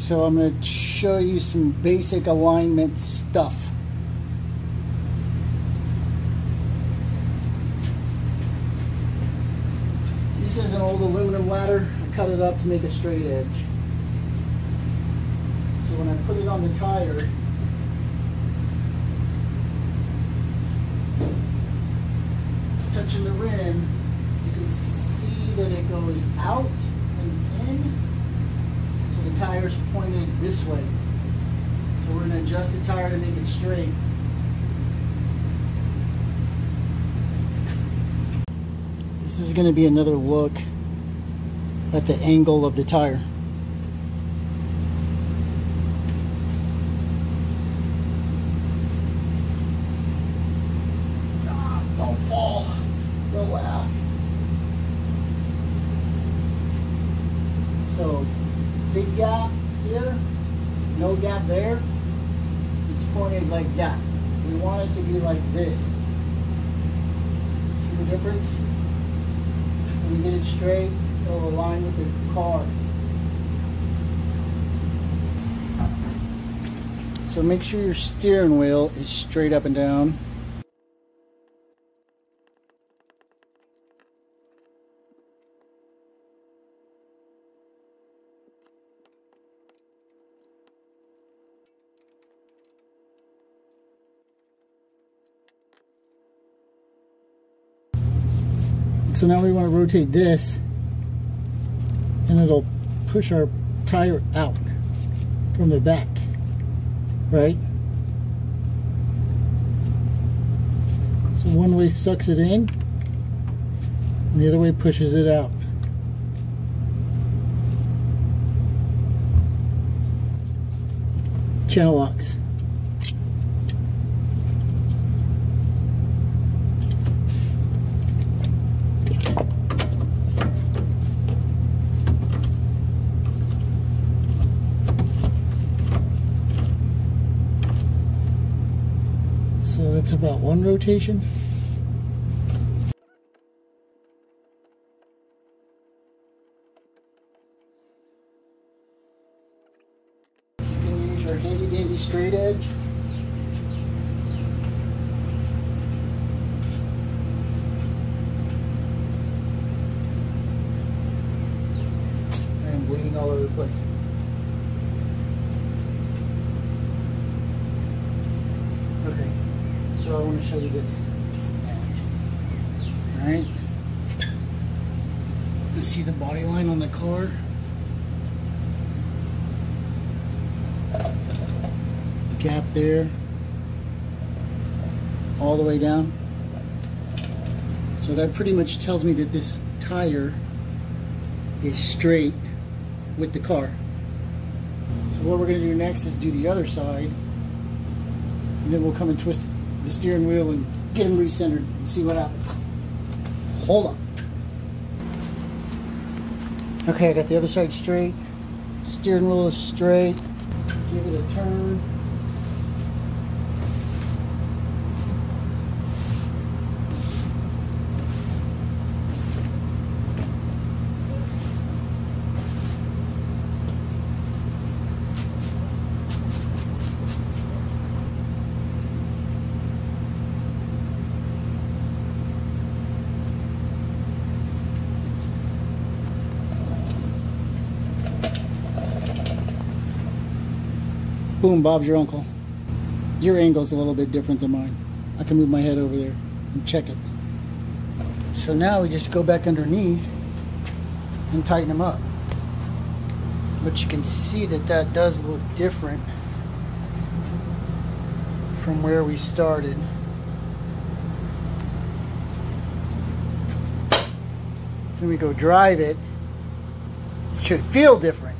So I'm going to show you some basic alignment stuff. This is an old aluminum ladder. I cut it up to make a straight edge. So when I put it on the tire, it's touching the rim. You can see that it goes out and in. So the tire's pointed this way. So we're going to adjust the tire to make it straight. This is going to be another look at the angle of the tire. Don't fall. They'll laugh. So, big gap here, no gap there. It's pointed like that. We want it to be like this. See the difference? When we get it straight, it'll align with the car. So make sure your steering wheel is straight up and down. So now we want to rotate this, and it'll push our tire out from the back, right? So one way sucks it in, and the other way pushes it out. Channel locks. So that's about one rotation. You can use your handy dandy straight edge. I'm bleeding all over the place. Okay. So I want to show you this. Alright. Let's see the body line on the car. The gap there. All the way down. So that pretty much tells me that this tire is straight with the car. So what we're going to do next is do the other side. And then we'll come and twist the steering wheel and get them recentered and see what happens. Hold on. Okay, I got the other side straight. Steering wheel is straight. Give it a turn. Boom, Bob's your uncle. Your angle's a little bit different than mine. I can move my head over there and check it. So now we just go back underneath and tighten them up. But you can see that that does look different from where we started. When we go drive it, it should feel different.